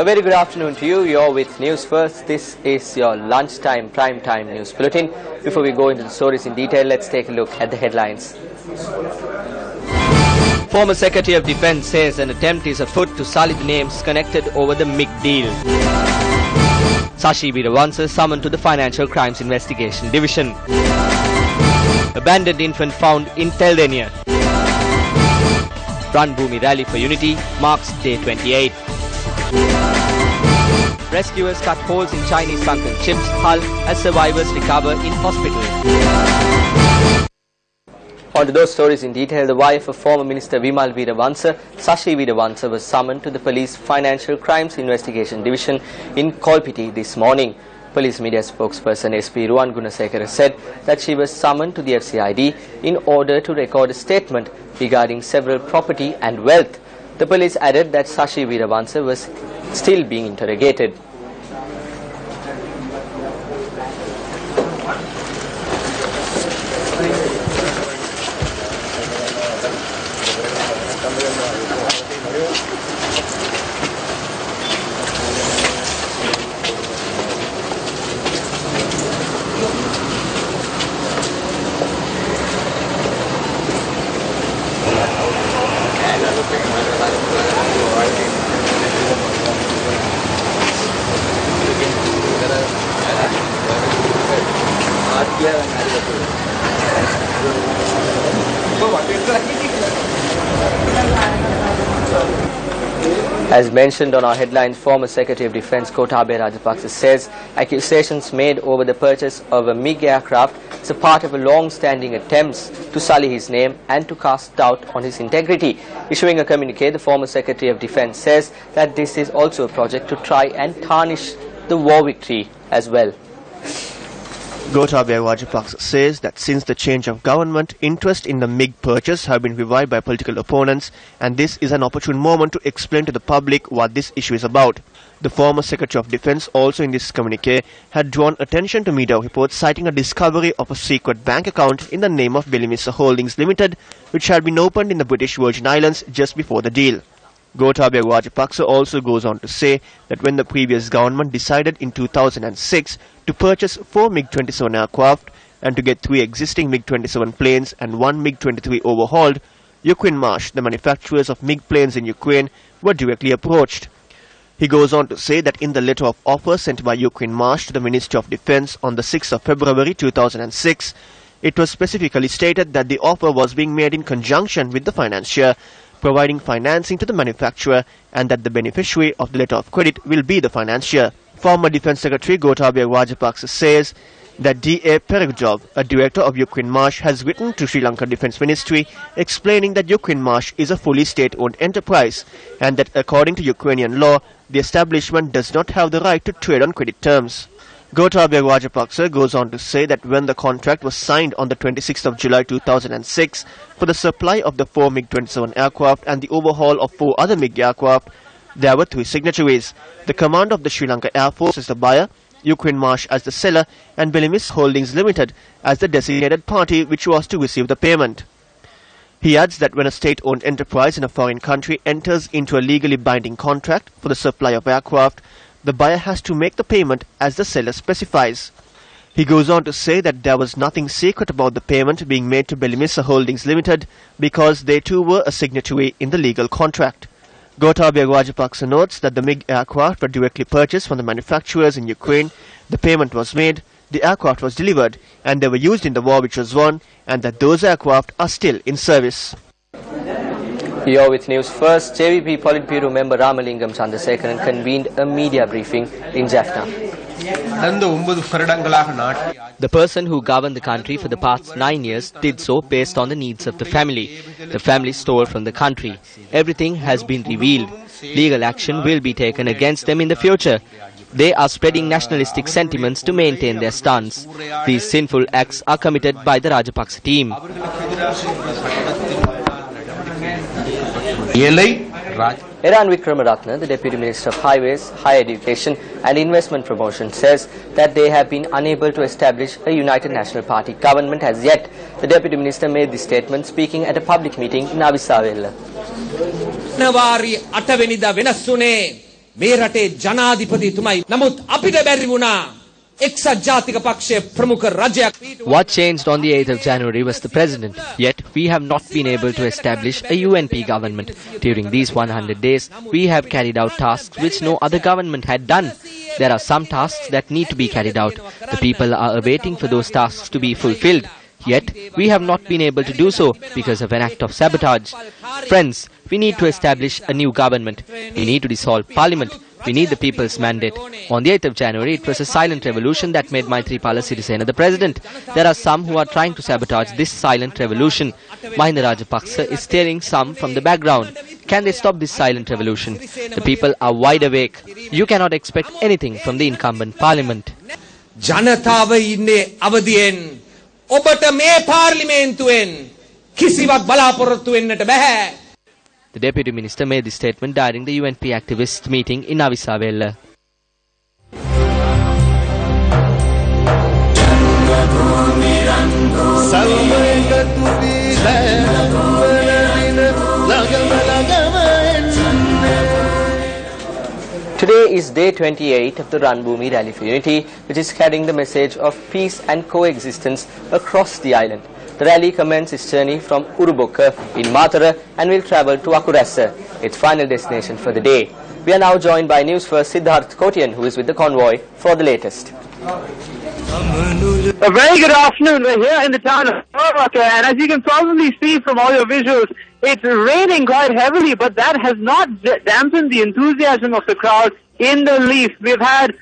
A very good afternoon to you. You're with News First. This is your lunchtime primetime news bulletin. Before we go into the stories in detail, let's take a look at the headlines. Former Secretary of Defence says an attempt is afoot to sully the names connected over the MIG deal. Sashi Veeravansa summoned to the Financial Crimes Investigation Division. Abandoned infant found in Teldenia. Run Bhumi Rally for Unity marks day 28. Rescuers cut holes in Chinese sunken ship's hull as survivors recover in hospital. On to those stories in detail. The wife of former Minister Vimal Veeravansa, Sashi Veeravansa, was summoned to the Police Financial Crimes Investigation Division in Kolpiti this morning. Police media spokesperson SP Ruwan Gunasekara said that she was summoned to the FCID in order to record a statement regarding several property and wealth. The police added that Sashi Veeravansa was still being interrogated. As mentioned on our headlines, former Secretary of Defence Gotabaya Rajapaksa says accusations made over the purchase of a MiG aircraft is a part of a long-standing attempts to sully his name and to cast doubt on his integrity. Issuing a communique, the former Secretary of Defence says that this is also a project to try and tarnish the war victory as well. Gotabaya Rajapaksa says that since the change of government, interest in the MiG purchase have been revived by political opponents, and this is an opportune moment to explain to the public what this issue is about. The former Secretary of Defence also in this communique had drawn attention to media reports citing a discovery of a secret bank account in the name of Belimissa Holdings Limited, which had been opened in the British Virgin Islands just before the deal. Gotabaya Rajapaksa also goes on to say that when the previous government decided in 2006 to purchase 4 MiG-27 aircraft and to get 3 existing MiG-27 planes and 1 MiG-23 overhauled, Ukrein-Mash, the manufacturers of MiG planes in Ukraine, were directly approached. He goes on to say that in the letter of offer sent by Ukrein-Mash to the Ministry of Defence on the 6th of February 2006, it was specifically stated that the offer was being made in conjunction with the financier, providing financing to the manufacturer, and that the beneficiary of the letter of credit will be the financier. Former Defence Secretary Gotabaya Rajapaksa says that D.A. Perigjob, a director of Ukrein-Mash, has written to Sri Lanka Defence Ministry explaining that Ukrein-Mash is a fully state-owned enterprise and that according to Ukrainian law, the establishment does not have the right to trade on credit terms. Gotabaya Rajapaksa goes on to say that when the contract was signed on the 26th of July 2006 for the supply of the 4 MiG-27 aircraft and the overhaul of 4 other MiG aircraft, there were 3 signatories. The command of the Sri Lanka Air Force as the buyer, Ukrein-Mash as the seller, and Belimissa Holdings Limited as the designated party which was to receive the payment. He adds that when a state-owned enterprise in a foreign country enters into a legally binding contract for the supply of aircraft, the buyer has to make the payment as the seller specifies. He goes on to say that there was nothing secret about the payment being made to Belimissa Holdings Limited because they too were a signatory in the legal contract. Gotabaya Rajapaksa notes that the MiG aircraft were directly purchased from the manufacturers in Ukraine, the payment was made, the aircraft was delivered, and they were used in the war which was won, and that those aircraft are still in service. You're with News First. JVP Politburo member Ramalingam Chandrasekaran convened a media briefing in Jaffna. The person who governed the country for the past 9 years did so based on the needs of the family. The family stole from the country. Everything has been revealed. Legal action will be taken against them in the future. They are spreading nationalistic sentiments to maintain their stance. These sinful acts are committed by the Rajapaksa team. Eran Vikramaratne, the Deputy Minister of Highways, Higher Education and Investment Promotion, says that they have been unable to establish a United National Party government as yet. The Deputy Minister made this statement speaking at a public meeting in Avisavella. මේ රටේ ජනාධිපතිතුමයි. නමුත් අපිට බැරි වුණා එක්සත් ජාතික පක්ෂයේ ප්‍රමුඛ රජයක්. What changed on the 8th of January was the president. Yet we have not been able to establish a UNP government. During these 100 days, we have carried out tasks which no other government had done. There are some tasks that need to be carried out. The people are awaiting for those tasks to be fulfilled. Yet, we have not been able to do so because of an act of sabotage. Friends, we need to establish a new government. We need to dissolve parliament. We need the people's mandate. On the 8th of January, it was a silent revolution that made Maithripala Sirisena the president. There are some who are trying to sabotage this silent revolution. Mahinda Rajapaksa is steering some from the background. Can they stop this silent revolution? The people are wide awake. You cannot expect anything from the incumbent parliament. ජනතාව ඉන්නේ අවදියෙන්. ඔබට මේ පාර්ලිමේන්තුවෙන් කිසිවක් බලාපොරොත්තු වෙන්නට බෑ. The Deputy Minister made this statement during the UNP activists meeting in Avisavella. Today is day 28 of the Ranbhoomi Rally for Unity, which is carrying the message of peace and coexistence across the island. The rally commences its journey from Urubokka in Matara and will travel to Akurasa, its final destination for the day. We are now joined by Newsfirst Siddharth Kotian, who is with the convoy for the latest. A very good afternoon. We're here in the town of Urubokka, and as you can probably see from all your visuals, it's raining quite heavily, but that has not dampened the enthusiasm of the crowd in the least. We've had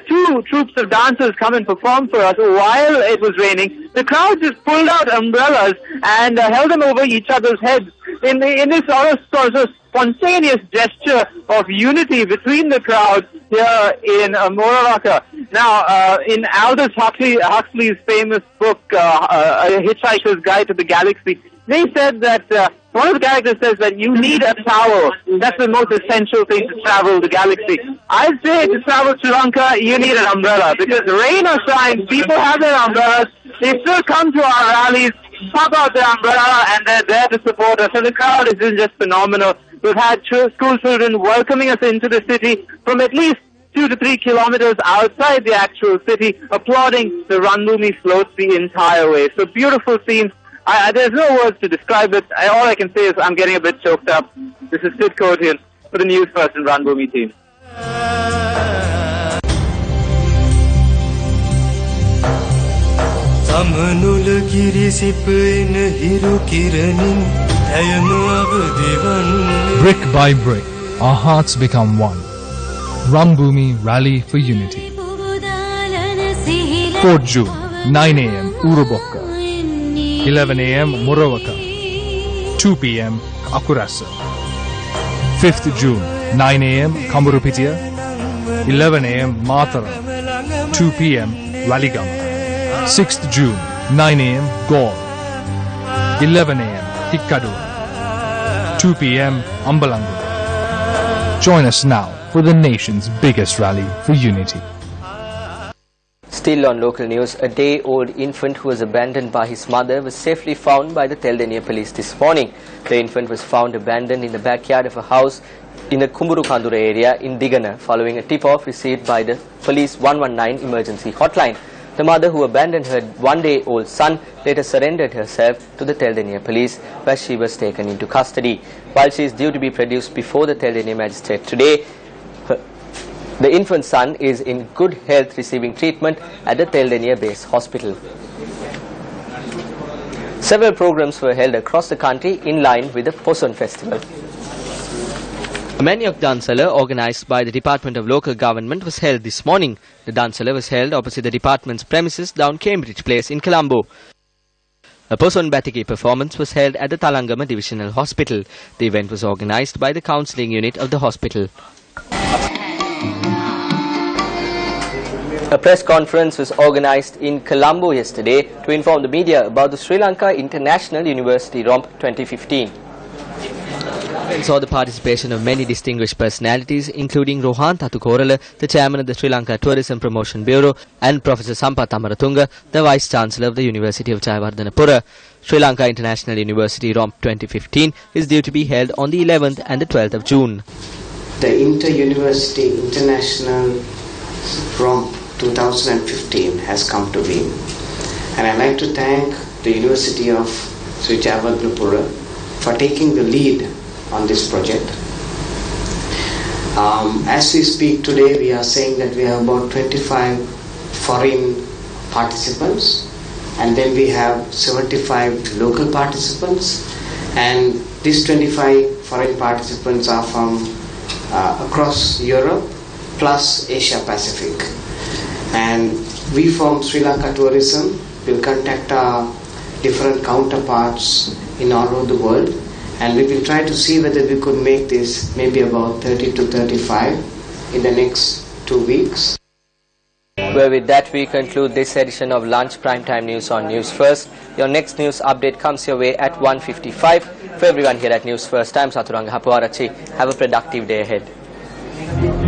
two troops of dancers come and perform for us while it was raining. The crowd just pulled out umbrellas and held them over each other's heads in this sort of spontaneous gesture of unity between the crowd here in Moravaka. Now, in Aldous Huxley's famous book, A Hitchhiker's Guide to the Galaxy, they said that one of the characters says that you need a towel. That's the most essential thing to travel the galaxy. I'd say to travel Sri Lanka, you need an umbrella, because rain or shine, people have their umbrellas. They still come to our rallies, pop out their umbrella, and they're there to support us. So the crowd is just phenomenal. We've had school children welcoming us into the city from at least 2 to 3 kilometers outside the actual city, applauding the Ranbhoomi floats the entire way. So beautiful scenes. There's no words to describe it. All I can say is I'm getting a bit choked up. This is Sid Kotian for the Newsfirst and Ranbhoomi team. Brick by brick, our hearts become one. Ranbhoomi Rally for Unity. 4th June, 9 a.m. Urubokka. 11 a.m. Moravaka. 2 p.m. Akurasa. 5th June, 9 a.m. Kamburupitiya. 11 a.m. Matara. 2 p.m. Waligama. 6th June, 9 a.m. Gaur. 11 a.m. Tikkadu. 2 p.m. Ambalangur. Join us now for the nation's biggest rally for unity. Still on local news, a day-old infant who was abandoned by his mother was safely found by the Teldeniya police this morning. The infant was found abandoned in the backyard of a house in the Kumburukandura area in Digana following a tip-off received by the police 119 emergency hotline. The mother, who abandoned her one-day-old son, later surrendered herself to the Teldeniya police, where she was taken into custody. While she is due to be produced before the Teldeniya magistrate today, the infant son is in good health, receiving treatment at the Teldeniya base hospital. Several programs were held across the country in line with the Poson festival. A Maniok Dansala organized by the Department of Local Government was held this morning. The Dansala was held opposite the department's premises down Cambridge Place in Colombo. A Poson Batiki performance was held at the Talangama Divisional Hospital. The event was organized by the counselling unit of the hospital. A press conference was organized in Colombo yesterday to inform the media about the Sri Lanka International University Romp 2015. And saw the participation of many distinguished personalities, including Rohan Thatukorala, the chairman of the Sri Lanka Tourism Promotion Bureau, and Professor Sampath Amaratunga, the Vice Chancellor of the University of Jayawardhanapura. Sri Lanka International University Romp 2015 is due to be held on the 11th and the 12th of June. the Inter-University International ROM 2015 has come to be. And I'd like to thank the University of Sri Javagnapura for taking the lead on this project. As we speak today, we are saying that we have about 25 foreign participants, and then we have 75 local participants, and these 25 foreign participants are from across Europe plus Asia Pacific. And we from Sri Lanka Tourism will contact our different counterparts in all over the world, and we will try to see whether we could make this maybe about 30 to 35 in the next 2 weeks. Well, with that we conclude this edition of Lunch Primetime News on News First. Your next news update comes your way at 1:55. For everyone here at News First, I'm Saturanga Hapuarachi. Have a productive day ahead.